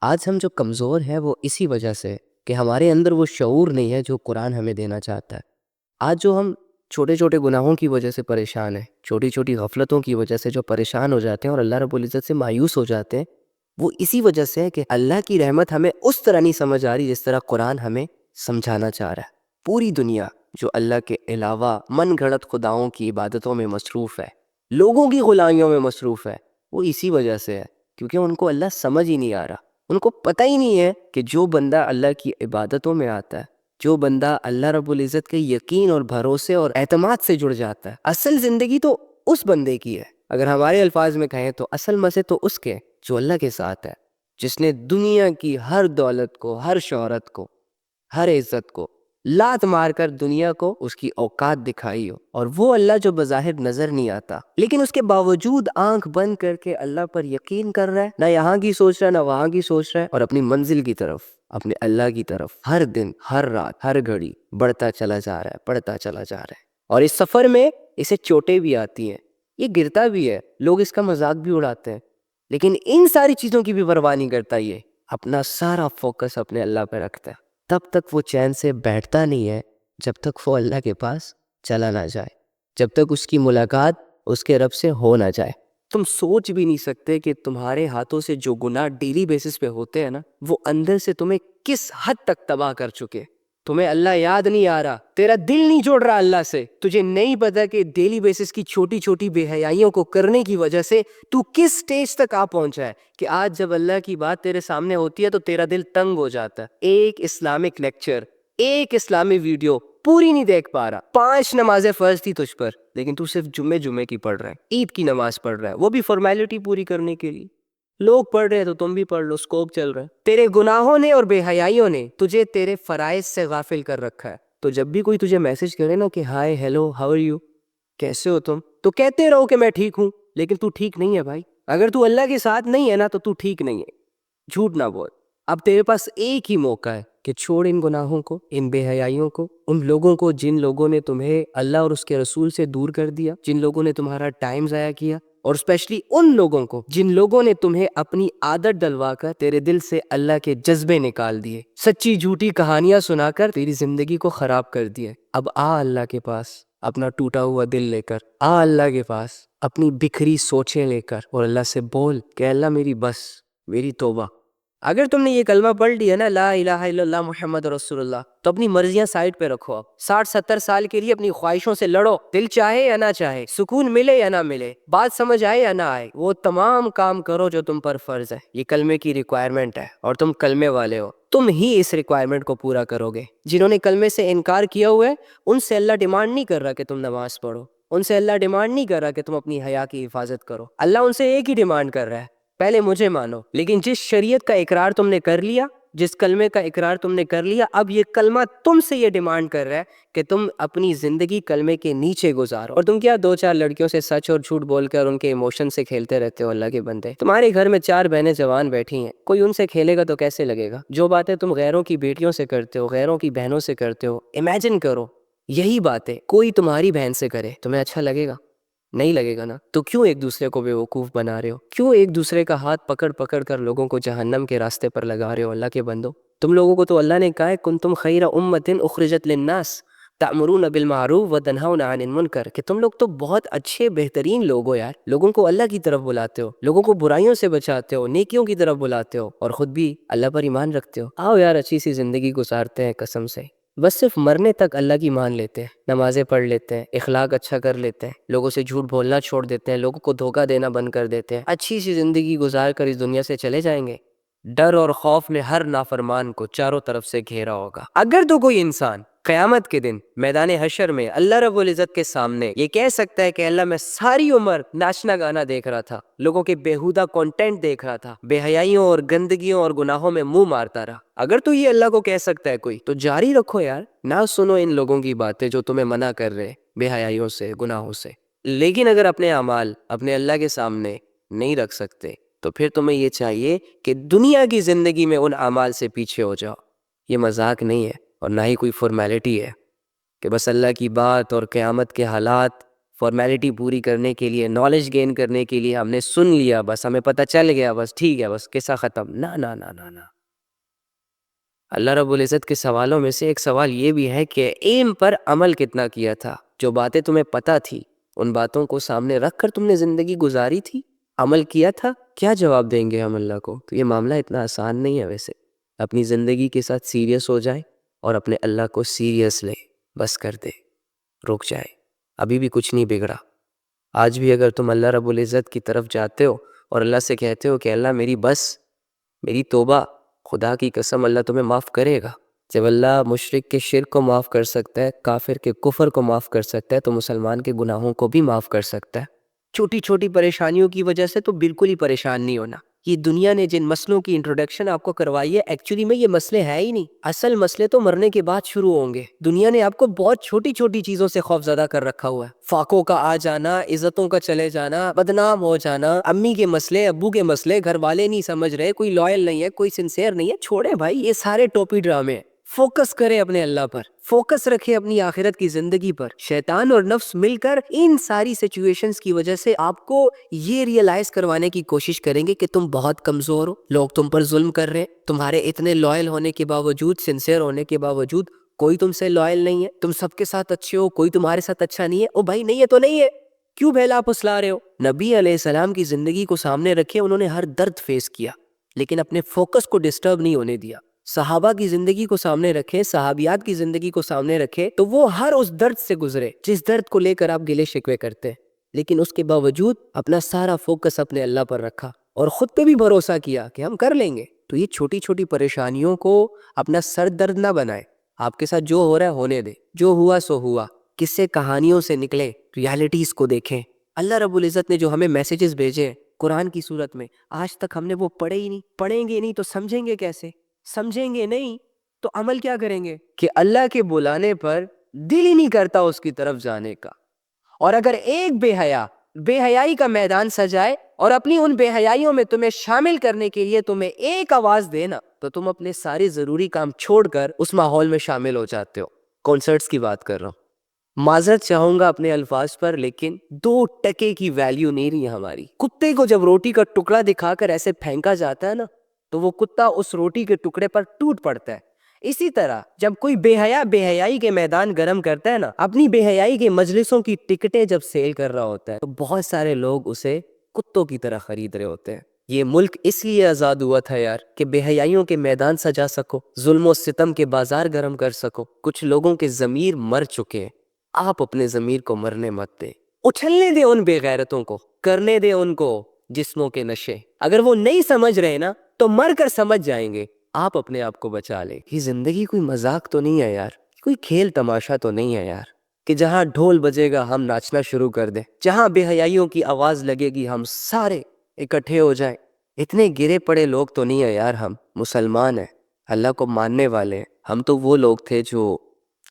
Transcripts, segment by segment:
آج ہم جو کمزور ہیں وہ اسی وجہ سے کہ ہمارے اندر وہ شعور نہیں ہے جو قرآن ہمیں دینا چاہتا ہے۔ آج جو ہم چھوٹے چھوٹے گناہوں کی وجہ سے پریشان ہیں، چھوٹی چھوٹی غفلتوں کی وجہ سے جو پریشان ہو جاتے ہیں اور اللہ رب العزت سے مایوس ہو جاتے ہیں، وہ اسی وجہ سے ہے کہ اللہ کی رحمت ہمیں اس طرح نہیں سمجھ آ رہی جس طرح قرآن ہمیں سمجھانا چاہ رہا ہے۔ پوری دنیا جو اللہ کے علاوہ من گھڑت خداؤں کی عبادتوں میں مصروف ہے، لوگوں کی غلامیوں میں مصروف ہے، وہ اسی وجہ سے ہے کیونکہ ان کو اللہ سمجھ ہی نہیں آ رہا۔ ان کو پتہ ہی نہیں ہے کہ جو بندہ اللہ کی عبادتوں میں آتا ہے، جو بندہ اللہ رب العزت کے یقین اور بھروسے اور اعتماد سے جڑ جاتا ہے، اصل زندگی تو اس بندے کی ہے۔ اگر ہمارے الفاظ میں کہیں تو اصل مزے تو اس کے جو اللہ کے ساتھ ہے، جس نے دنیا کی ہر دولت کو، ہر شہرت کو، ہر عزت کو لات مار کر دنیا کو اس کی اوقات دکھائی ہو، اور وہ اللہ جو بظاہر نظر نہیں آتا لیکن اس کے باوجود آنکھ بند کر کے اللہ پر یقین کر رہا ہے، نہ یہاں کی سوچ رہا ہے نہ وہاں کی سوچ رہا ہے، اور اپنی منزل کی طرف، اپنے اللہ کی طرف ہر دن، ہر رات، ہر گھڑی بڑھتا چلا جا رہا ہے، بڑھتا چلا جا رہا ہے۔ اور اس سفر میں اسے چوٹیں بھی آتی ہیں، یہ گرتا بھی ہے، لوگ اس کا مذاق بھی اڑاتے ہیں، لیکن ان ساری چیزوں کی بھی پرواہ نہیں کرتا، یہ اپنا سارا فوکس اپنے اللہ پہ رکھتا ہے۔ تب تک وہ چین سے بیٹھتا نہیں ہے جب تک وہ اللہ کے پاس چلا نہ جائے، جب تک اس کی ملاقات اس کے رب سے ہو نہ جائے۔ تم سوچ بھی نہیں سکتے کہ تمہارے ہاتھوں سے جو گناہ ڈیلی بیسس پہ ہوتے ہیں نا، وہ اندر سے تمہیں کس حد تک تباہ کر چکے۔ تمہیں اللہ یاد نہیں آ رہا، تیرا دل نہیں جوڑ رہا اللہ سے، تجھے نہیں پتا کہ ڈیلی بیسس کی چھوٹی چھوٹی بے حیائیوں کو کرنے کی وجہ سے تو کس سٹیج تک آ پہنچا ہے کہ آج جب اللہ کی بات تیرے سامنے ہوتی ہے تو تیرا دل تنگ ہو جاتا ہے۔ ایک اسلامک لیکچر، ایک اسلامی ویڈیو پوری نہیں دیکھ پا رہا، 5 نمازیں فرض تھی تجھ پر لیکن تو صرف جمعے کی پڑھ رہا ہے، عید کی نماز پڑھ رہا ہے، وہ بھی فارمیلٹی پوری کرنے کے لیے۔ لوگ پڑھ رہے ہیں تو تم بھی پڑھ لو، اسکوپ چل رہا ہے۔ تیرے گناہوں نے اور بے حیائیوں نے تجھے تیرے فرائض سے غافل کر رکھا ہے، تو جب بھی کوئی تجھے میسج کرے نا کہ hi hello how are you, کیسے ہو تم، تو کہتے رہو کہ میں ٹھیک ہوں، لیکن تو ٹھیک نہیں ہے بھائی۔ اگر تو اللہ کے ساتھ نہیں ہے نا تو ٹھیک نہیں ہے، جھوٹ نہ بول۔ اب تیرے پاس ایک ہی موقع ہے کہ چھوڑ ان گناہوں کو، ان بے حیائیوں کو، ان لوگوں کو جن لوگوں نے تمہیں اللہ اور اس کے رسول سے دور کر دیا، جن لوگوں نے تمہارا ٹائم ضائع کیا، اور اسپیشلی ان لوگوں کو جن لوگوں نے تمہیں اپنی عادت ڈلوا کر تیرے دل سے اللہ کے جذبے نکال دیے، سچی جھوٹی کہانیاں سنا کر تیری زندگی کو خراب کر دیے۔ اب آ اللہ کے پاس اپنا ٹوٹا ہوا دل لے کر، آ اللہ کے پاس اپنی بکھری سوچیں لے کر، اور اللہ سے بول کہ اللہ میری بس، میری توبہ۔ اگر تم نے یہ کلمہ پڑھ لیا نا، لا الہ الا اللہ محمد رسول اللہ، تو اپنی مرضیاں سائڈ پہ رکھو۔ اب 60-70 سال کے لیے اپنی خواہشوں سے لڑو، دل چاہے یا نہ چاہے، سکون ملے یا نہ ملے، بات سمجھ آئے یا نہ آئے، وہ تمام کام کرو جو تم پر فرض ہے۔ یہ کلمے کی ریکوائرمنٹ ہے اور تم کلمے والے ہو، تم ہی اس ریکوائرمنٹ کو پورا کرو گے۔ جنہوں نے کلمے سے انکار کیا ہوا ہے، ان سے اللہ ڈیمانڈ نہیں کر رہا کہ تم نماز پڑھو، ان سے اللہ ڈیمانڈ نہیں کر رہا کہ تم اپنی حیا کی حفاظت کرو۔ اللہ ان سے ایک ہی ڈیمانڈ کر رہا ہے، پہلے مجھے مانو۔ لیکن جس شریعت کا اقرار تم نے کر لیا، جس کلمے کا اقرار تم نے کر لیا، اب یہ کلمہ تم سے یہ ڈیمانڈ کر رہا ہے کہ تم اپنی زندگی کلمے کے نیچے گزارو۔ اور تم کیا 2-4 لڑکیوں سے سچ اور جھوٹ بول کر ان کے ایموشن سے کھیلتے رہتے ہو؟ اللہ کے بندے، تمہارے گھر میں 4 بہنیں جوان بیٹھی ہیں، کوئی ان سے کھیلے گا تو کیسے لگے گا؟ جو باتیں تم غیروں کی بیٹیوں سے کرتے ہو، غیروں کی بہنوں سے کرتے ہو، امیجن کرو یہی باتیں کوئی تمہاری بہن سے کرے، تمہیں اچھا لگے گا؟ نہیں لگے گا نا؟ تو کیوں ایک دوسرے کو بیوقوف بنا رہے ہو؟ کیوں ایک دوسرے کا ہاتھ پکڑ پکڑ کر لوگوں کو جہنم کے راستے پر لگا رہے ہو؟ اللہ کے بندو، تم لوگوں کو تو اللہ نے کہا ہے کنتم خیر امۃ اخرجت للناس تأمرون بالمعروف وتنہون عن المنکر، کہ تم لوگ تو بہت اچھے بہترین لوگ ہو یار، لوگوں کو اللہ کی طرف بلاتے ہو، لوگوں کو برائیوں سے بچاتے ہو، نیکیوں کی طرف بلاتے ہو، اور خود بھی اللہ پر ایمان رکھتے ہو۔ آؤ یار اچھی سی زندگی گزارتے ہیں قسم سے، بس صرف مرنے تک اللہ کی مان لیتے ہیں، نمازیں پڑھ لیتے ہیں، اخلاق اچھا کر لیتے ہیں، لوگوں سے جھوٹ بولنا چھوڑ دیتے ہیں، لوگوں کو دھوکہ دینا بند کر دیتے ہیں، اچھی سی زندگی گزار کر اس دنیا سے چلے جائیں گے۔ ڈر اور خوف نے ہر نافرمان کو چاروں طرف سے گھیرا ہوگا۔ اگر تو کوئی انسان قیامت کے دن میدان حشر میں اللہ رب العزت کے سامنے یہ کہہ سکتا ہے کہ اللہ میں ساری عمر ناچنا گانا دیکھ رہا تھا، لوگوں کے بیہودہ کنٹینٹ دیکھ رہا تھا، بے حیائیوں اور گندگیوں اور گناہوں میں منہ مارتا رہا، اگر تو یہ اللہ کو کہہ سکتا ہے کوئی، تو جاری رکھو یار، نہ سنو ان لوگوں کی باتیں جو تمہیں منع کر رہے بے حیائیوں سے، گناہوں سے۔ لیکن اگر اپنے اعمال اپنے اللہ کے سامنے نہیں رکھ سکتے تو پھر تمہیں یہ چاہیے کہ دنیا کی زندگی میں ان اعمال سے پیچھے ہو جاؤ۔ یہ مذاق نہیں ہے اور نہ ہی کوئی فارمیلٹی ہے کہ بس اللہ کی بات اور قیامت کے حالات فارمیلٹی پوری کرنے کے لیے، نالج گین کرنے کے لیے ہم نے سن لیا، بس ہمیں پتہ چل گیا، بس ٹھیک ہے، بس قصہ ختم. نہ نہ نہ نہ نہ. اللہ رب العزت کے سوالوں میں سے ایک سوال یہ بھی ہے کہ ایم پر عمل کتنا کیا تھا. جو باتیں تمہیں پتہ تھی ان باتوں کو سامنے رکھ کر تم نے زندگی گزاری تھی، عمل کیا تھا. کیا جواب دیں گے ہم اللہ کو؟ تو یہ معاملہ اتنا آسان نہیں ہے. ویسے اپنی زندگی کے ساتھ سیریس ہو جائے اور اپنے اللہ کو سیریس لے، بس کر دے، رک جائے. ابھی بھی کچھ نہیں بگڑا. آج بھی اگر تم اللہ رب العزت کی طرف جاتے ہو اور اللہ سے کہتے ہو کہ اللہ میری بس، میری توبہ، خدا کی قسم اللہ تمہیں معاف کرے گا. جب اللہ مشرک کے شرک کو معاف کر سکتا ہے، کافر کے کفر کو معاف کر سکتا ہے، تو مسلمان کے گناہوں کو بھی معاف کر سکتا ہے. چھوٹی چھوٹی پریشانیوں کی وجہ سے تو بالکل ہی پریشان نہیں ہونا. یہ دنیا نے جن مسئلوں کی انٹروڈکشن آپ کو کروائی ہے، ایکچولی میں یہ مسئلے ہے ہی نہیں. اصل مسئلے تو مرنے کے بعد شروع ہوں گے. دنیا نے آپ کو بہت چھوٹی چھوٹی چیزوں سے خوف زدہ کر رکھا ہوا ہے. فاقوں کا آ جانا، عزتوں کا چلے جانا، بدنام ہو جانا، امی کے مسئلے، ابو کے مسئلے، گھر والے نہیں سمجھ رہے، کوئی لائل نہیں ہے، کوئی سنسیئر نہیں ہے. چھوڑے بھائی، یہ سارے ٹوپی ڈرامے ہیں. فوکس کرے اپنے اللہ پر، فوکس رکھے اپنی آخرت کی زندگی پر. شیطان اور نفس مل کر ان ساری سچویشنز کی وجہ سے آپ کو یہ ریئلائز کروانے کی کوشش کریں گے کہ تم بہت کمزور ہو، لوگ تم پر ظلم کر رہے ہیں. تمہارے اتنے لائل ہونے کے باوجود، سنسیئر ہونے کے باوجود کوئی تم سے لائل نہیں ہے. تم سب کے ساتھ اچھے ہو، کوئی تمہارے ساتھ اچھا نہیں ہے. او بھائی نہیں ہے تو نہیں ہے، کیوں بہلا پھسلا رہے ہو؟ نبی علیہ السلام کی زندگی کو سامنے رکھے، انہوں نے ہر درد فیس کیا لیکن اپنے فوکس کو ڈسٹرب نہیں ہونے دیا. صحابہ کی زندگی کو سامنے رکھے، صحابیات کی زندگی کو سامنے رکھے تو وہ ہر اس درد سے گزرے جس درد کو لے کر آپ گلے شکوے کرتے ہیں، لیکن اس کے باوجود اپنا سارا فوکس اپنے اللہ پر رکھا اور خود پہ بھی بھروسہ کیا کہ ہم کر لیں گے. تو یہ چھوٹی چھوٹی پریشانیوں کو اپنا سر درد نہ بنائے. آپ کے ساتھ جو ہو رہا ہے ہونے دے، جو ہوا سو ہوا. قصے کہانیوں سے نکلے، ریالٹیز کو دیکھیں. اللہ رب العزت نے جو ہمیں میسیجز بھیجے قرآن کی صورت میں، آج تک ہم نے وہ پڑھے ہی نہیں. پڑھیں گے نہیں تو سمجھیں گے کیسے؟ سمجھیں گے نہیں تو عمل کیا کریں گے؟ کہ اللہ کے بلانے پر دل ہی نہیں کرتا اس کی طرف جانے کا. اور اگر ایک بے حیائی کا میدان سجائے اور اپنی ان بے حیائیوں میں تمہیں شامل کرنے کے لیے تمہیں ایک آواز دینا، تو تم اپنے سارے ضروری کام چھوڑ کر اس ماحول میں شامل ہو جاتے ہو. کنسرٹس کی بات کر رہا ہوں. معذرت چاہوں گا اپنے الفاظ پر، لیکن 2 ٹکے کی ویلیو نہیں رہی ہماری. کتے کو جب روٹی کا ٹکڑا دکھا کر ایسے پھینکا جاتا ہے نا، تو وہ کتا اس روٹی کے ٹکڑے پر ٹوٹ پڑتا ہے. اسی طرح جب کوئی بے حیائی کے میدان گرم کرتا ہے نا، اپنی بے حیائی کے مجلسوں کی ٹکٹیں جب سیل کر رہا ہوتا ہے، تو بہت سارے لوگ اسے کتوں کی طرح خرید رہے ہوتے ہیں. یہ ملک اس لیے آزاد ہوا تھا یار کہ بے حیائیوں کے میدان سجا سکو، ظلم و ستم کے بازار گرم کر سکو. کچھ لوگوں کے ضمیر مر چکے ہیں، آپ اپنے ضمیر کو مرنے مت دیں. اچھلنے دے ان بے غیرتوں کو، کرنے دے ان کو جسموں کے نشے. اگر وہ نہیں سمجھ رہے نا تو مر کر سمجھ جائیں گے. آپ اپنے آپ کو بچا لیں. یہ زندگی کوئی مذاق تو نہیں ہے یار، کوئی کھیل تماشا تو نہیں ہے یار کہ جہاں ڈھول بجے گا ہم ناچنا شروع کر دیں، جہاں بے حیائیوں کی آواز لگے گی ہم سارے اکٹھے ہو جائیں. اتنے گرے پڑے لوگ تو نہیں ہے یار. ہم مسلمان ہیں، اللہ کو ماننے والے ہیں. ہم تو وہ لوگ تھے جو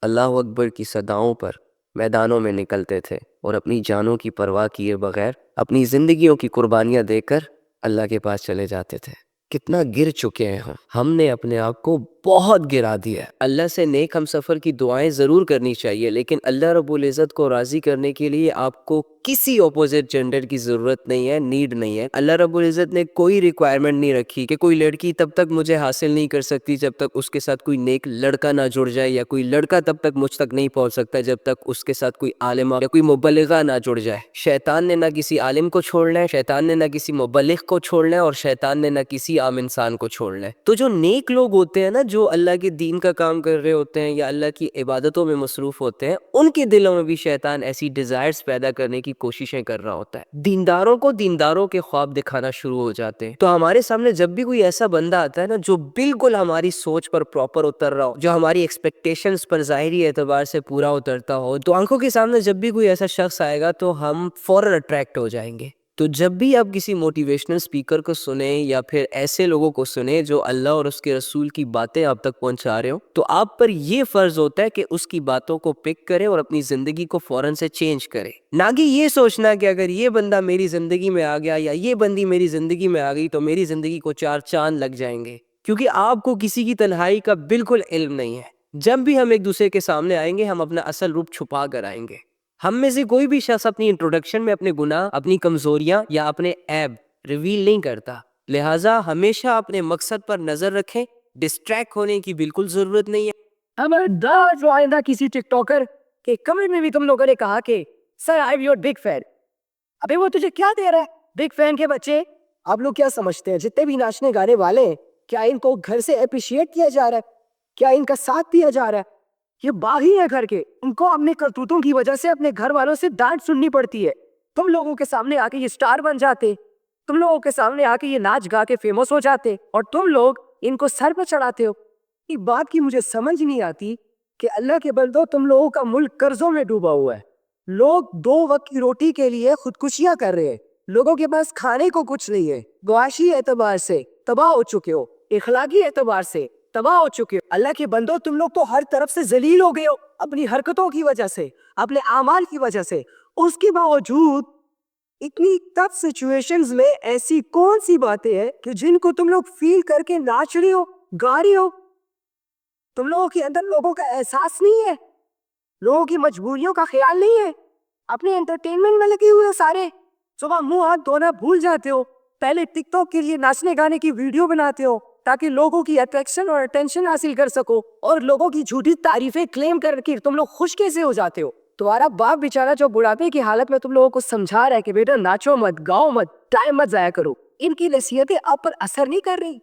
اللہ اکبر کی صداؤں پر میدانوں میں نکلتے تھے اور اپنی جانوں کی پرواہ کیے بغیر اپنی زندگیوں کی قربانیاں دے کر اللہ کے پاس چلے جاتے تھے. کتنا گر چکے ہیں ہم نے اپنے آپ کو بہت گرا دیا ہے. اللہ سے نیک ہم سفر کی دعائیں ضرور کرنی چاہیے، لیکن اللہ رب العزت کو راضی کرنے کے لیے آپ کو کسی اپوزٹ جینڈر کی ضرورت نہیں ہے، نیڈ نہیں ہے. اللہ رب العزت نے کوئی ریکوائرمنٹ نہیں رکھی کہ کوئی لڑکی تب تک مجھے حاصل نہیں کر سکتی جب تک اس کے ساتھ کوئی نیک لڑکا نہ جڑ جائے، یا کوئی لڑکا تب تک مجھ تک نہیں پہنچ سکتا جب تک اس کے ساتھ کوئی عالمہ یا کوئی مبلغہ نہ جڑ جائے. شیطان نے نہ کسی عالم کو چھوڑنا ہے، شیطان نے نہ کسی مبلغ کو چھوڑنا ہے، اور شیطان نے نہ کسی عام انسان کو چھوڑنا ہے. تو جو نیک لوگ ہوتے ہیں نا، جو اللہ کے دین کا کام کر رہے ہوتے ہیں یا اللہ کی عبادتوں میں مصروف ہوتے ہیں، ان کے دلوں میں بھی شیطان ایسی ڈیزائرز پیدا کرنے کی کوششیں کر رہا ہوتا ہے. دینداروں کو دینداروں کے خواب دکھانا شروع ہو جاتے ہیں. تو ہمارے سامنے جب بھی کوئی ایسا بندہ آتا ہے نا جو بالکل ہماری سوچ پر پراپر اتر رہا ہو، جو ہماری ایکسپیکٹیشنز پر ظاہری اعتبار سے پورا اترتا ہو، تو آنکھوں کے سامنے جب بھی کوئی ایسا شخص آئے گا تو ہم فوراً اٹریکٹ ہو جائیں گے. تو جب بھی آپ کسی موٹیویشنل اسپیکر کو سنیں یا پھر ایسے لوگوں کو سنیں جو اللہ اور اس کے رسول کی باتیں آپ تک پہنچا رہے ہو، تو آپ پر یہ فرض ہوتا ہے کہ اس کی باتوں کو پک کرے اور اپنی زندگی کو فوراً سے چینج کرے. نہ کہ یہ سوچنا کہ اگر یہ بندہ میری زندگی میں آ گیا یا یہ بندی میری زندگی میں آ گئی تو میری زندگی کو 4 چاند لگ جائیں گے. کیونکہ آپ کو کسی کی تنہائی کا بالکل علم نہیں ہے. جب بھی ہم ایک دوسرے کے سامنے آئیں گے ہم اپنا اصل روپ چھپا کر آئیں گے. ہم میں سے کوئی بھی شخص اپنی انٹروڈکشن میں اپنے گناہ، اپنی کمزوریاں یا اپنے عیب ریویل نہیں کرتا، لہٰذا ہمیشہ اپنے مقصد پر نظر رکھیں، ڈسٹریکٹ ہونے کی بالکل ضرورت نہیں ہے۔ خبردار جو آئندہ کسی ٹک ٹاکر کے کمنٹ میں بھی تم لوگوں نے کہا کہ sir I am your big fan, ابھی وہ تجھے کیا دے رہا ہے؟ بگ فین کے بچے آپ لوگ کیا سمجھتے ہیں جتنے بھی ناچنے گانے والے ہیں، کیا ان کو گھر سے اپریشیٹ کیا جا رہا ہے؟ کیا ان کا ساتھ دیا جا رہا ہے؟ یہ باغی ہے گھر کے، ان کو اپنے کرتوتوں کی وجہ سے اپنے گھر والوں سے ڈانٹ سننی پڑتی ہے۔ تم لوگوں کے سامنے آ کے یہ سٹار بن جاتے، تم لوگوں کے سامنے آ کے یہ ناچ گا کے فیمس ہو جاتے، اور تم لوگ ان کو سر پہ چڑھاتے ہو۔ یہ بات کی مجھے سمجھ نہیں آتی کہ اللہ کے بندو تم لوگوں کا ملک قرضوں میں ڈوبا ہوا ہے، لوگ 2 وقت کی روٹی کے لیے خودکشیاں کر رہے ہیں، لوگوں کے پاس کھانے کو کچھ نہیں ہے، معاشی اعتبار سے تباہ ہو چکے ہو، اخلاقی اعتبار سے تباہ ہو چکے ہو۔ اللہ کے بندو تم لوگ تو ہر طرف سے ذلیل ہو گئے ہو اپنی حرکتوں کی وجہ سے، اپنے اعمال کی وجہ سے۔ اس کے باوجود اتنی ٹف سچویشنز میں ایسی کون سی باتیں ہیں کہ جن کو تم لوگ فیل کر کے ناچ رہی ہو، گا رہی ہو؟ تم لوگوں کے اندر لوگوں کا احساس نہیں ہے، لوگوں کی مجبوریوں کا خیال نہیں ہے، اپنے انٹرٹینمنٹ میں لگے ہوئے سارے، صبح منہ ہاتھ دھونا بھول جاتے ہو، پہلے ٹک ٹاک کے لیے ناچنے گانے کی ویڈیو بناتے ہو تاکہ لوگوں کی اٹریکشن اور اٹینشن حاصل کر سکو، اور لوگوں کی جھوٹی تعریفیں کلیم کر کے تم لوگ خوش کیسے ہو جاتے ہو؟ تمہارا باپ بیچارہ جو بڑھاپے کی حالت میں تم لوگوں کو سمجھا رہا ہے کہ بیٹا ناچو مت، گاؤ مت، ٹائم مت ضائع کرو، ان کی نصیحتیں آپ پر اثر نہیں کر رہی؟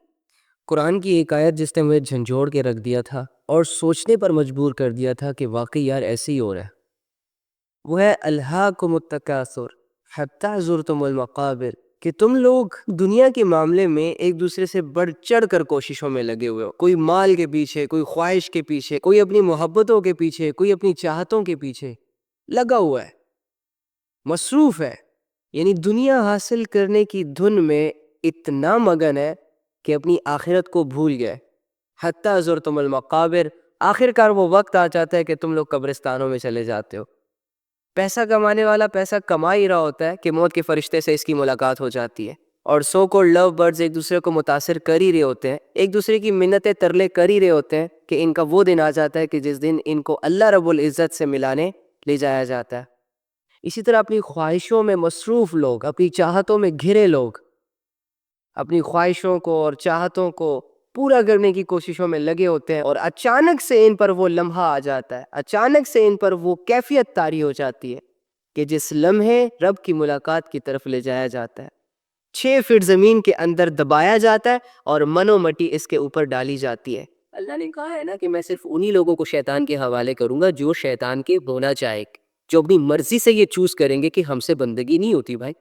قرآن کی ایک آیت جس نے مجھے جھنجھوڑ کے رکھ دیا تھا اور سوچنے پر مجبور کر دیا تھا کہ واقعی یار ایسے ہی ہو رہا ہے، وہ ہے الہاکم التکاثر حتی زرتم المقابر، کہ تم لوگ دنیا کے معاملے میں ایک دوسرے سے بڑھ چڑھ کر کوششوں میں لگے ہوئے ہو، کوئی مال کے پیچھے، کوئی خواہش کے پیچھے، کوئی اپنی محبتوں کے پیچھے، کوئی اپنی چاہتوں کے پیچھے لگا ہوا ہے، مصروف ہے، یعنی دنیا حاصل کرنے کی دھن میں اتنا مگن ہے کہ اپنی آخرت کو بھول گئے۔ حتی زرتم المقابر، آخر کار وہ وقت آ جاتا ہے کہ تم لوگ قبرستانوں میں چلے جاتے ہو، پیسہ کمانے والا پیسہ کما ہی رہا ہوتا ہے کہ موت کے فرشتے سے اس کی ملاقات ہو جاتی ہے، اور سو کالڈ لو برڈز ایک دوسرے کو متاثر کر ہی رہے ہوتے ہیں، ایک دوسرے کی منتیں ترلے کر ہی رہے ہوتے ہیں کہ ان کا وہ دن آ جاتا ہے کہ جس دن ان کو اللہ رب العزت سے ملانے لے جایا جاتا ہے۔ اسی طرح اپنی خواہشوں میں مصروف لوگ، اپنی چاہتوں میں گھرے لوگ، اپنی خواہشوں کو اور چاہتوں کو پورا کرنے کی کوششوں میں لگے ہوتے ہیں، اور اچانک سے ان پر وہ لمحہ آ جاتا ہے، اچانک سے ان پر وہ کیفیت طاری ہو جاتی ہے کہ جس لمحے رب کی ملاقات کی طرف لے جایا جاتا ہے، 6 فٹ زمین کے اندر دبایا جاتا ہے اور منو مٹی اس کے اوپر ڈالی جاتی ہے۔ اللہ نے کہا ہے نا کہ میں صرف انہی لوگوں کو شیطان کے حوالے کروں گا جو شیطان کے ہونا چاہے، جو اپنی مرضی سے یہ چوز کریں گے کہ ہم سے بندگی نہیں ہوتی بھائی،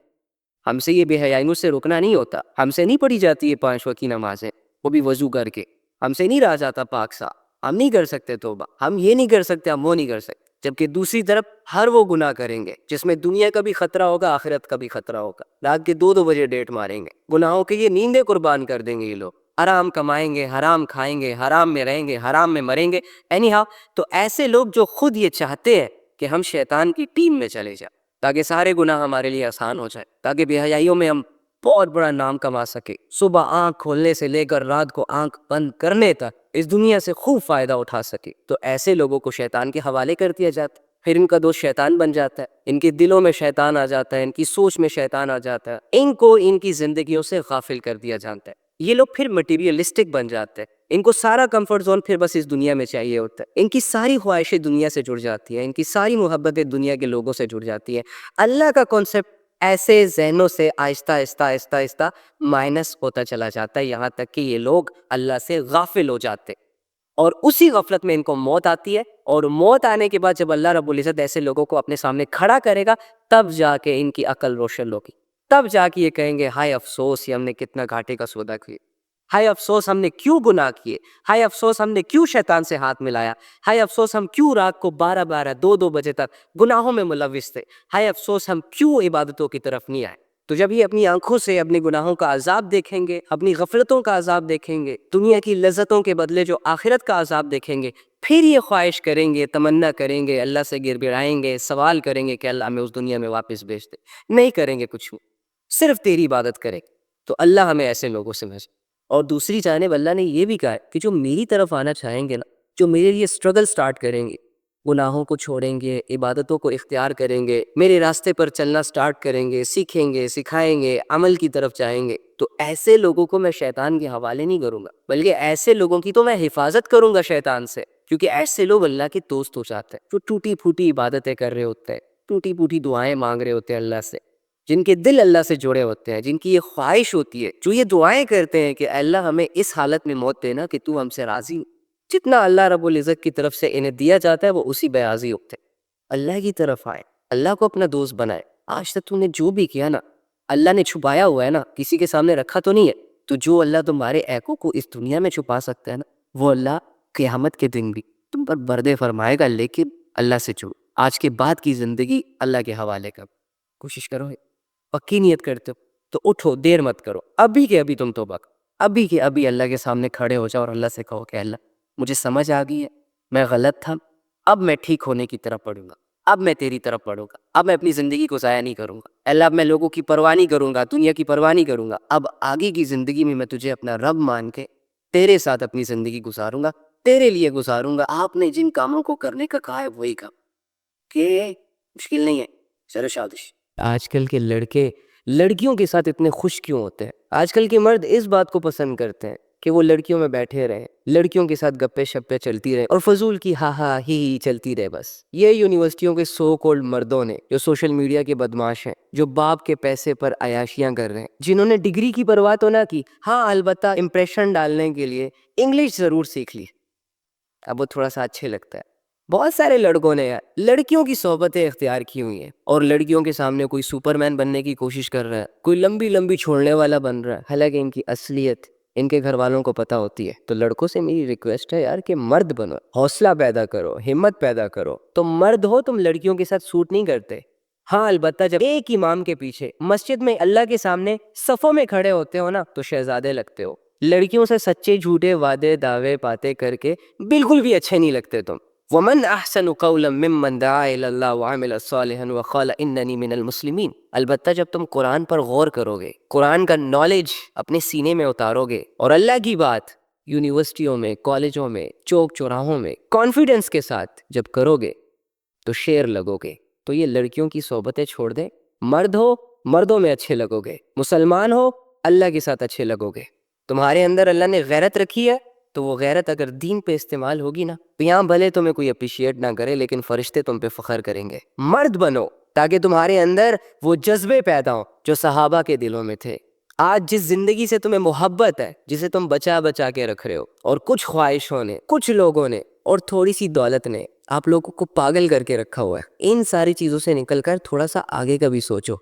ہم سے یہ بے حیائیوں سے رکنا نہیں ہوتا، ہم سے نہیں پڑھی جاتی یہ 5 وقت کی نمازیں، وہ بھی وضو کر کے، ہم سے نہیں رہا جاتا پاک صاف، ہم نہیں کر سکتے توبہ، ہم یہ نہیں کر سکتے، ہم وہ نہیں کر سکتے، جبکہ دوسری طرف ہر وہ گناہ کریں گے جس میں دنیا کا بھی خطرہ ہوگا، آخرت کا بھی خطرہ ہوگا، رات کے 2 بجے ڈیٹ ماریں گے، گناہوں کے یہ نیندیں قربان کر دیں گے، یہ لوگ حرام کمائیں گے، حرام کھائیں گے، حرام میں رہیں گے، حرام میں مریں گے، اینی ہاؤ۔ تو ایسے لوگ جو خود یہ چاہتے ہیں کہ ہم شیطان کی ٹیم میں چلے جائیں تاکہ سارے گناہ ہمارے لیے آسان ہو جائے، تاکہ بے حیائیوں میں ہم بہت بڑا نام کما سکے، صبح آنکھ کھولنے سے لے کر رات کو آنکھ بند کرنے تک اس دنیا سے خوب فائدہ اٹھا سکے، تو ایسے لوگوں کو شیطان کے حوالے کر دیا جاتا ہے، پھر ان کا دوست شیطان بن جاتا ہے، ان کے دلوں میں شیطان آ جاتا ہے، ان کی سوچ میں شیطان آ جاتا ہے، ان کو ان کی زندگیوں سے غافل کر دیا جاتا ہے، یہ لوگ پھر مٹیریلسٹک بن جاتے ہیں، ان کو سارا کمفرٹ زون پھر بس اس دنیا میں چاہیے ہوتا ہے، ان کی ساری خواہشیں دنیا سے جڑ جاتی ہیں، ان کی ساری محبتیں دنیا کے لوگوں سے جڑ جاتی ہیں۔ اللہ کا کانسیپٹ ایسے ذہنوں سے آہستہ آہستہ آہستہ آہستہ مائنس ہوتا چلا جاتا ہے، یہاں تک کہ یہ لوگ اللہ سے غافل ہو جاتے، اور اسی غفلت میں ان کو موت آتی ہے، اور موت آنے کے بعد جب اللہ رب العزت ایسے لوگوں کو اپنے سامنے کھڑا کرے گا تب جا کے ان کی عقل روشن ہوگی، تب جا کے یہ کہیں گے ہائے افسوس، یہ ہم نے کتنا گھاٹے کا سودا کیا، ہائے افسوس ہم نے کیوں گناہ کیے، ہائے افسوس ہم نے کیوں شیطان سے ہاتھ ملایا، ہائے افسوس ہم کیوں رات کو 12 2 بجے تک گناہوں میں ملوث تھے، ہائے افسوس ہم کیوں عبادتوں کی طرف نہیں آئے۔ تو جب یہ اپنی آنکھوں سے اپنے گناہوں کا عذاب دیکھیں گے، اپنی غفلتوں کا عذاب دیکھیں گے، دنیا کی لذتوں کے بدلے جو آخرت کا عذاب دیکھیں گے، پھر یہ خواہش کریں گے، تمنا کریں گے، اللہ سے گر گڑائیں گے، سوال کریں گے کہ اللہ ہمیں اس دنیا میں واپس بھیج دے، نہیں کریں گے کچھ بھی، صرف تیری عبادت کریں گے۔ تو اللہ ہمیں ایسے لوگوں سے بچائے۔ اور دوسری جانب اللہ نے یہ بھی کہا ہے کہ جو میری طرف آنا چاہیں گے نا، جو میرے لیے اسٹرگل سٹارٹ کریں گے، گناہوں کو چھوڑیں گے، عبادتوں کو اختیار کریں گے، میرے راستے پر چلنا سٹارٹ کریں گے، سیکھیں گے، سکھائیں گے، عمل کی طرف جائیں گے، تو ایسے لوگوں کو میں شیطان کے حوالے نہیں کروں گا، بلکہ ایسے لوگوں کی تو میں حفاظت کروں گا شیطان سے، کیونکہ ایسے لوگ اللہ کے دوست ہو جاتے ہیں جو ٹوٹی پھوٹی عبادتیں کر رہے ہوتے ہیں، ٹوٹی پھوٹی دعائیں مانگ رہے ہوتے ہیں اللہ سے، جن کے دل اللہ سے جڑے ہوتے ہیں، جن کی یہ خواہش ہوتی ہے، جو یہ دعائیں کرتے ہیں کہ اللہ ہمیں اس حالت میں موت دینا کہ تو ہم سے راضی ہو۔ جتنا اللہ رب العزت کی طرف سے انہیں دیا جاتا ہے وہ اسی بے عازی ہوتے ہیں۔ اللہ کی طرف آئے، اللہ کو اپنا دوست بنائے۔ آج تک تو نے جو بھی کیا نا، اللہ نے چھپایا ہوا ہے نا، کسی کے سامنے رکھا تو نہیں ہے، تو جو اللہ تمہارے عیبوں کو اس دنیا میں چھپا سکتا ہے نا، وہ اللہ قیامت کے دن بھی تم پر پردے فرمائے گا، لیکن اللہ سے چھوڑو۔ آج کے بعد کی زندگی اللہ کے حوالے کر، کوشش کرو، پکی نیت کرتے ہو تو اٹھو، دیر مت کرو، ابھی کے ابھی تم توبہ کرو، ابھی کے ابھی اللہ کے سامنے کھڑے ہو جاؤ اور اللہ سے کہو کہ اللہ مجھے سمجھ آ گئی ہے، میں غلط تھا، اب میں ٹھیک ہونے کی طرف پڑھوں گا، اب میں تیری طرف پڑھوں گا، اب میں اپنی زندگی کو ضائع نہیں کروں گا، اللہ اب میں لوگوں کی پرواہ نہیں کروں گا، دنیا کی پرواہ نہیں کروں گا، اب آگے کی زندگی میں تجھے اپنا رب مان کے تیرے ساتھ اپنی زندگی گزاروں گا، تیرے لیے گزاروں گا۔ آپ نے جن کاموں کو کرنے کا کہا ہے وہی کام، کہ مشکل نہیں ہے، سر شادش۔ آج کل کے لڑکے لڑکیوں کے ساتھ اتنے خوش کیوں ہوتے ہیں؟ آج کل کے مرد اس بات کو پسند کرتے ہیں کہ وہ لڑکیوں میں بیٹھے رہیں، لڑکیوں کے ساتھ گپے شپے چلتی رہیں اور فضول کی ہا ہا ہی چلتی رہے بس۔ یہ یونیورسٹیوں کے سو کولڈ مردوں نے، جو سوشل میڈیا کے بدماش ہیں، جو باپ کے پیسے پر عیاشیاں کر رہے ہیں، جنہوں نے ڈگری کی پرواہ تو نہ کی، ہاں البتہ امپریشن ڈالنے کے لیے انگلش ضرور سیکھ لی، اب وہ تھوڑا سا اچھے لگتا ہے۔ بہت سارے لڑکوں نے یار لڑکیوں کی صحبتیں اختیار کی ہوئی ہیں اور لڑکیوں کے سامنے کوئی سپر مین بننے کی کوشش کر رہا ہے، کوئی لمبی لمبی چھوڑنے والا بن رہا ہے، حالانکہ ان کی اصلیت ان کے گھر والوں کو پتہ ہوتی ہے۔ تو لڑکوں سے میری ریکویسٹ ہے یار کہ مرد بنو، حوصلہ پیدا کرو، ہمت پیدا کرو، تم مرد ہو، تم لڑکیوں کے ساتھ سوٹ نہیں کرتے۔ ہاں البتہ جب ایک امام کے پیچھے مسجد میں اللہ کے سامنے صفوں میں کھڑے ہوتے ہو نا تو شہزادے لگتے ہو، لڑکیوں سے سچے جھوٹے وعدے دعوے باتیں کر کے بالکل بھی اچھے نہیں لگتے تم۔ وَمَنْ أَحْسَنُ قَوْلًا مِّمَّنْ دَعَا إِلَى اللَّهِ وَعَمِلَ صَالِحًا وَقَالَ إِنَّنِي مِنَ الْمُسْلِمِينَ۔ البتہ جب تم قرآن پر غور کرو گے، قرآن کا نالج اپنے سینے میں اتارو گے اور اللہ کی بات یونیورسٹیوں میں، کالجوں میں، چوک چوراہوں میں کانفیڈنس کے ساتھ جب کرو گے تو شیر لگو گے۔ تو یہ لڑکیوں کی صحبتیں چھوڑ دیں، مرد ہو مردوں میں اچھے لگو گے، مسلمان ہو اللہ کے ساتھ اچھے لگو گے۔ تمہارے اندر اللہ نے غیرت رکھی ہے تو وہ غیرت اگر دین پہ استعمال ہوگی نا، یہاں بھلے تمہیں کوئی اپریشیٹ نہ کرے لیکن فرشتے تم پہ فخر کریں گے۔ مرد بنو تاکہ تمہارے اندر وہ جذبے پیدا ہوں جو صحابہ کے دلوں میں تھے۔ آج جس زندگی سے تمہیں محبت ہے، جسے تم بچا بچا کے رکھ رہے ہو، اور کچھ خواہشوں نے، کچھ لوگوں نے اور تھوڑی سی دولت نے آپ لوگوں کو پاگل کر کے رکھا ہوا ہے، ان ساری چیزوں سے نکل کر تھوڑا سا آگے کا بھی سوچو۔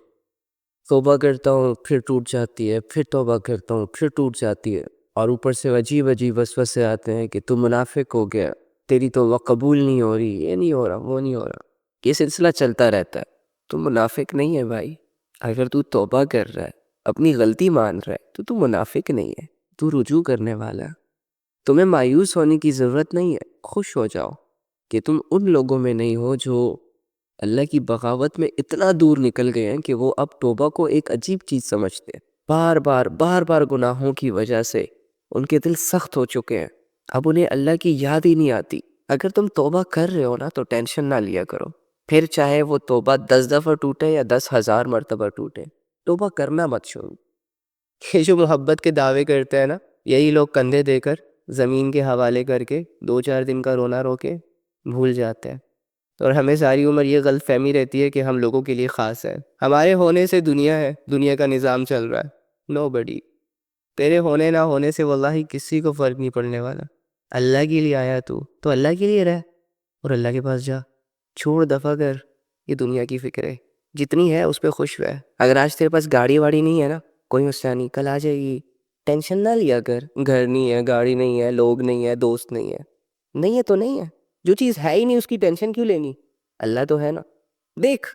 توبہ کرتا ہوں پھر ٹوٹ جاتی ہے، پھر توبہ کرتا ہوں پھر ٹوٹ جاتی ہے، اور اوپر سے عجیب عجیب وسوسے آتے ہیں کہ تم منافق ہو گیا، تیری توبہ قبول نہیں ہو رہی، یہ نہیں ہو رہا، وہ نہیں ہو رہا، یہ سلسلہ چلتا رہتا ہے۔ تم منافق نہیں ہے بھائی، اگر تو توبہ کر رہا ہے، اپنی غلطی مان رہا ہے تو منافق نہیں ہے، تو رجوع کرنے والا ہے۔ تمہیں مایوس ہونے کی ضرورت نہیں ہے، خوش ہو جاؤ کہ تم ان لوگوں میں نہیں ہو جو اللہ کی بغاوت میں اتنا دور نکل گئے ہیں کہ وہ اب توبہ کو ایک عجیب چیز سمجھتے ہیں۔ بار بار گناہوں کی وجہ سے ان کے دل سخت ہو چکے ہیں، اب انہیں اللہ کی یاد ہی نہیں آتی۔ اگر تم توبہ کر رہے ہو نا تو ٹینشن نہ لیا کرو، پھر چاہے وہ توبہ 10 دفعہ ٹوٹے یا 10,000 مرتبہ ٹوٹے، توبہ کرنا مت چھوڑو۔ یہ جو محبت کے دعوے کرتے ہیں نا، یہی لوگ کندھے دے کر زمین کے حوالے کر کے 2-4 دن کا رونا رو کے بھول جاتے ہیں، اور ہمیں ساری عمر یہ غلط فہمی رہتی ہے کہ ہم لوگوں کے لیے خاص ہے، ہمارے ہونے سے دنیا ہے، دنیا کا نظام چل رہا ہے۔ نو بڈی، تیرے ہونے نہ ہونے سے واللہ کسی کو فرق نہیں پڑنے والا۔ اللہ کے لیے آیا تو اللہ کے لیے رہ اور اللہ کے پاس جا، چھوڑ دفع کر یہ دنیا کی فکریں، جتنی ہے اس پہ خوش رہ۔ اگر آج تیرے پاس گاڑی واڑی نہیں ہے نا، کوئی مسئلہ نہیں، کل آ جائے گی، ٹینشن نہ لیا کر۔ گھر نہیں ہے، گاڑی نہیں ہے، لوگ نہیں ہے، دوست نہیں ہے، نہیں ہے تو نہیں ہے، جو چیز ہے ہی نہیں اس کی ٹینشن کیوں لینی؟ اللہ تو ہے نا۔ دیکھ،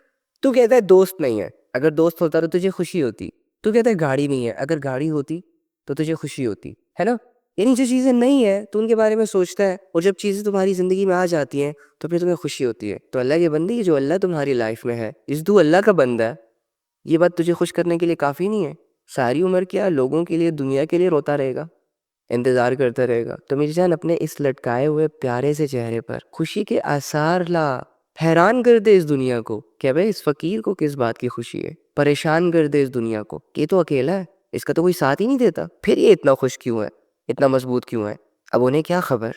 تو کہتا ہے دوست نہیں ہے، اگر دوست ہوتا تو تجھے خوشی ہوتی۔ تو کہتا ہے گاڑی نہیں ہے، اگر گاڑی ہوتی تو تجھے خوشی ہوتی، ہے نا؟ یعنی جو چیزیں نہیں ہیں تو ان کے بارے میں سوچتا ہے، اور جب چیزیں تمہاری زندگی میں آ جاتی ہیں تو پھر تمہیں خوشی ہوتی ہے۔ تو اللہ کے بندے، جو اللہ تمہاری لائف میں ہے، اس تو اللہ کا بندہ ہے، یہ بات تجھے خوش کرنے کے لیے کافی نہیں ہے؟ ساری عمر کیا لوگوں کے لیے، دنیا کے لیے روتا رہے گا؟ انتظار کرتا رہے گا۔ تو میری جان اپنے اس لٹکائے ہوئے پیارے سے چہرے پر خوشی کے آثار لا، حیران کر دے اس دنیا کو کہ بھائی اس فقیر کو کس بات کی خوشی ہے، پریشان کر دے اس دنیا کو کہ یہ تو اکیلا ہے، اس کا تو کوئی ساتھ ہی نہیں دیتا، پھر یہ اتنا خوش کیوں ہے، اتنا مضبوط کیوں ہے۔ اب انہیں کیا خبر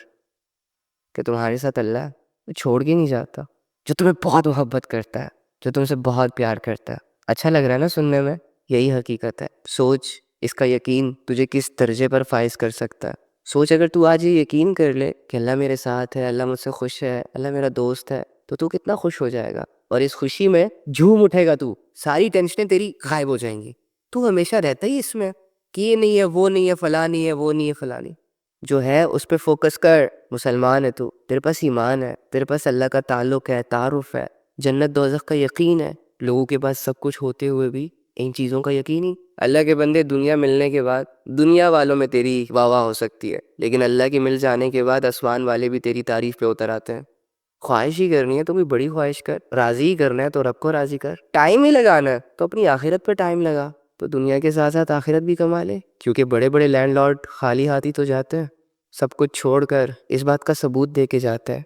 کہ تمہارے ساتھ اللہ ہے، وہ چھوڑ کے نہیں جاتا، جو تمہیں بہت محبت کرتا ہے، جو تم سے بہت پیار کرتا ہے۔ اچھا لگ رہا ہے نا سننے میں؟ یہی حقیقت ہے۔ سوچ اس کا یقین تجھے کس درجے پر فائز کر سکتا ہے۔ سوچ اگر تو آج یہ یقین کر لے کہ اللہ میرے ساتھ ہے، اللہ مجھ سے خوش ہے، اللہ میرا دوست ہے، تو کتنا خوش ہو جائے گا، اور اس خوشی میں جھوم اٹھے گا، تو ساری ٹینشنیں تیری غائب ہو جائیں گی۔ تو ہمیشہ رہتا ہی اس میں کہ یہ نہیں ہے، وہ نہیں ہے، فلاں نہیں ہے، وہ نہیں ہے، فلاں نہیں، جو ہے اس پہ فوکس کر۔ مسلمان ہے تو، تیرے پاس ایمان ہے، تیرے پاس اللہ کا تعلق ہے، تعارف ہے، جنت دوزخ کا یقین ہے۔ لوگوں کے پاس سب کچھ ہوتے ہوئے بھی ان چیزوں کا یقین ہی۔ اللہ کے بندے، دنیا ملنے کے بعد دنیا والوں میں تیری واہ واہ ہو سکتی ہے، لیکن اللہ کے مل جانے کے بعد آسمان والے بھی تیری تعریف پہ اتر آتے ہیں۔ خواہش ہی کرنی ہے تو کوئی بڑی خواہش کر، راضی ہی کرنا ہے تو رب کو راضی کر، ٹائم ہی لگانا ہے تو اپنی آخرت پہ ٹائم لگا، تو دنیا کے ساتھ ساتھ آخرت بھی کما لے۔ کیونکہ بڑے بڑے لینڈ لارڈ خالی ہاتھی تو جاتے ہیں، سب کچھ چھوڑ کر اس بات کا ثبوت دے کے جاتا ہے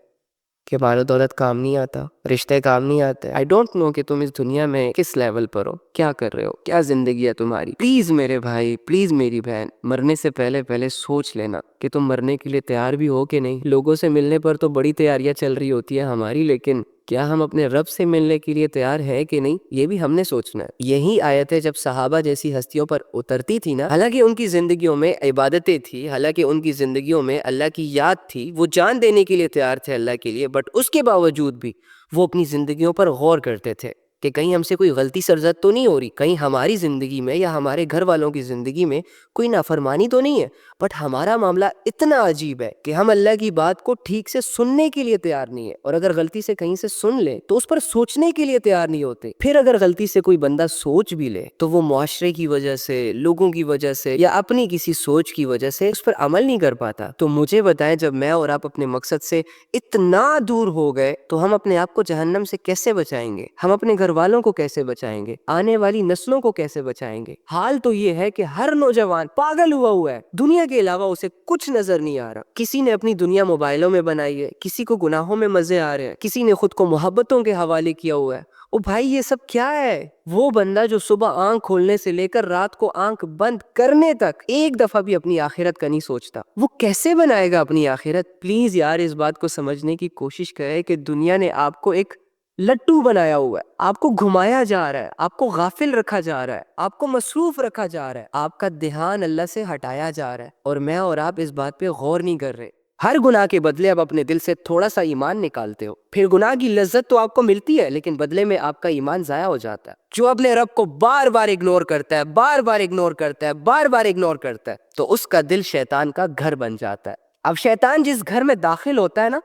کہ مال و دولت کام نہیں آتا، رشتے کام نہیں آتے۔ آئی ڈونٹ نو کہ تم اس دنیا میں کس لیول پر ہو، کیا کر رہے ہو، کیا زندگی ہے تمہاری۔ پلیز میرے بھائی، پلیز میری بہن، مرنے سے پہلے سوچ لینا کہ تم مرنے کے لیے تیار بھی ہو کہ نہیں۔ لوگوں سے ملنے پر تو بڑی تیاریاں چل رہی ہوتی ہیں ہماری، لیکن کیا ہم اپنے رب سے ملنے کے لیے تیار ہے کہ نہیں، یہ بھی ہم نے سوچنا ہے۔ یہی آیتیں جب صحابہ جیسی ہستیوں پر اترتی تھی نا، حالانکہ ان کی زندگیوں میں عبادتیں تھی، حالانکہ ان کی زندگیوں میں اللہ کی یاد تھی، وہ جان دینے کے لیے تیار تھے اللہ کے لیے، بٹ اس کے باوجود بھی وہ اپنی زندگیوں پر غور کرتے تھے کہ کہیں ہم سے کوئی غلطی سرزد تو نہیں ہو رہی، کہیں ہماری زندگی میں یا ہمارے گھر والوں کی زندگی میں کوئی نافرمانی تو نہیں ہے۔ بٹ ہمارا معاملہ اتنا عجیب ہے کہ ہم اللہ کی بات کو ٹھیک سے سننے کے لیے تیار نہیں ہے، اور اگر غلطی سے کہیں سے سن لے تو اس پر سوچنے کے لیے تیار نہیں ہوتے۔ پھر اگر غلطی سے کوئی بندہ سوچ بھی لے تو وہ معاشرے کی وجہ سے، لوگوں کی وجہ سے، یا اپنی کسی سوچ کی وجہ سے اس پر عمل نہیں کر پاتا۔ تو مجھے بتائیں، جب میں اور آپ اپنے مقصد سے اتنا دور ہو گئے تو ہم اپنے آپ کو جہنم سے کیسے بچائیں گے؟ ہم اپنے گھر والوں کو کیسے بچائیں گے؟ آنے والی نسلوں کو کیسے بچائیں گے؟ حال تو یہ ہے کہ ہر نوجوان پاگل ہوا ہے، دنیا کے علاوہ اسے کچھ نظر نہیں آ رہا۔ کسی نے اپنی دنیا موبائلوں میں بنائی ہے، کسی کو گناہوں میں مزے آ رہے ہیں، کسی نے خود کو محبتوں کے حوالے کیا ہوا ہے۔ او بھائی، یہ سب کیا ہے؟ وہ بندہ جو صبح آنکھ کھولنے سے لے کر رات کو آنکھ بند کرنے تک ایک دفعہ بھی اپنی آخرت کا نہیں سوچتا، وہ کیسے بنائے گا اپنی آخرت؟ پلیز یار، اس بات کو سمجھنے کی کوشش کرے کہ دنیا نے آپ کو ایک لٹو بنایا ہوا ہے، آپ کو گھمایا جا رہا ہے، آپ کو غافل رکھا جا رہا ہے، آپ کو مصروف رکھا جا رہا ہے، آپ کا دھیان اللہ سے ہٹایا جا رہا ہے، اور میں اور آپ اس بات پہ غور نہیں کر رہے۔ ہر گناہ کے بدلے اب اپنے دل سے تھوڑا سا ایمان نکالتے ہو، پھر گناہ کی لذت تو آپ کو ملتی ہے، لیکن بدلے میں آپ کا ایمان ضائع ہو جاتا ہے۔ جو اپنے رب کو بار بار اگنور کرتا ہے، بار بار اگنور کرتا ہے، بار بار اگنور کرتا ہے، تو اس کا دل شیطان کا گھر بن جاتا ہے۔ اب شیطان جس گھر میں داخل ہوتا ہے نا،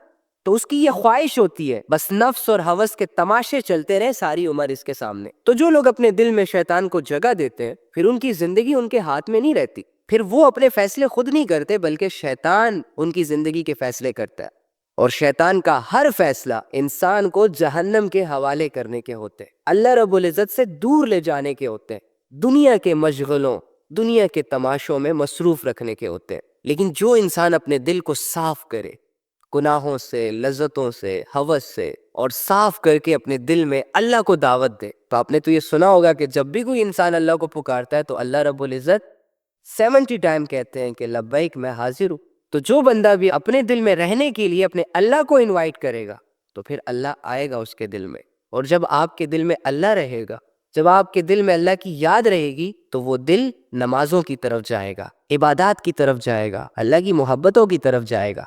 تو اس کی یہ خواہش ہوتی ہے بس نفس اور ہوس کے تماشے چلتے رہے ساری عمر اس کے سامنے۔ تو جو لوگ اپنے دل میں شیطان کو جگہ دیتے ہیں، پھر ان کی زندگی ان کے ہاتھ میں نہیں رہتی، پھر وہ اپنے فیصلے خود نہیں کرتے، بلکہ شیطان ان کی زندگی کے فیصلے کرتا ہے، اور شیطان کا ہر فیصلہ انسان کو جہنم کے حوالے کرنے کے ہوتے ہیں، اللہ رب العزت سے دور لے جانے کے ہوتے ہیں، دنیا کے مشغلوں، دنیا کے تماشوں میں مصروف رکھنے کے ہوتے ہیں۔ لیکن جو انسان اپنے دل کو صاف کرے گناہوں سے، لذتوں سے، ہوس سے، اور صاف کر کے اپنے دل میں اللہ کو دعوت دے، تو آپ نے تو یہ سنا ہوگا کہ جب بھی کوئی انسان اللہ کو پکارتا ہے تو اللہ رب العزت 70 ٹائم کہتے ہیں کہ لبیک، میں حاضر ہوں۔ تو جو بندہ بھی اپنے دل میں رہنے کے لیے اپنے اللہ کو انوائٹ کرے گا تو پھر اللہ آئے گا اس کے دل میں، اور جب آپ کے دل میں اللہ رہے گا، جب آپ کے دل میں اللہ کی یاد رہے گی، تو وہ دل نمازوں کی طرف جائے گا، عبادات کی طرف جائے گا، اللہ کی محبتوں کی طرف جائے گا۔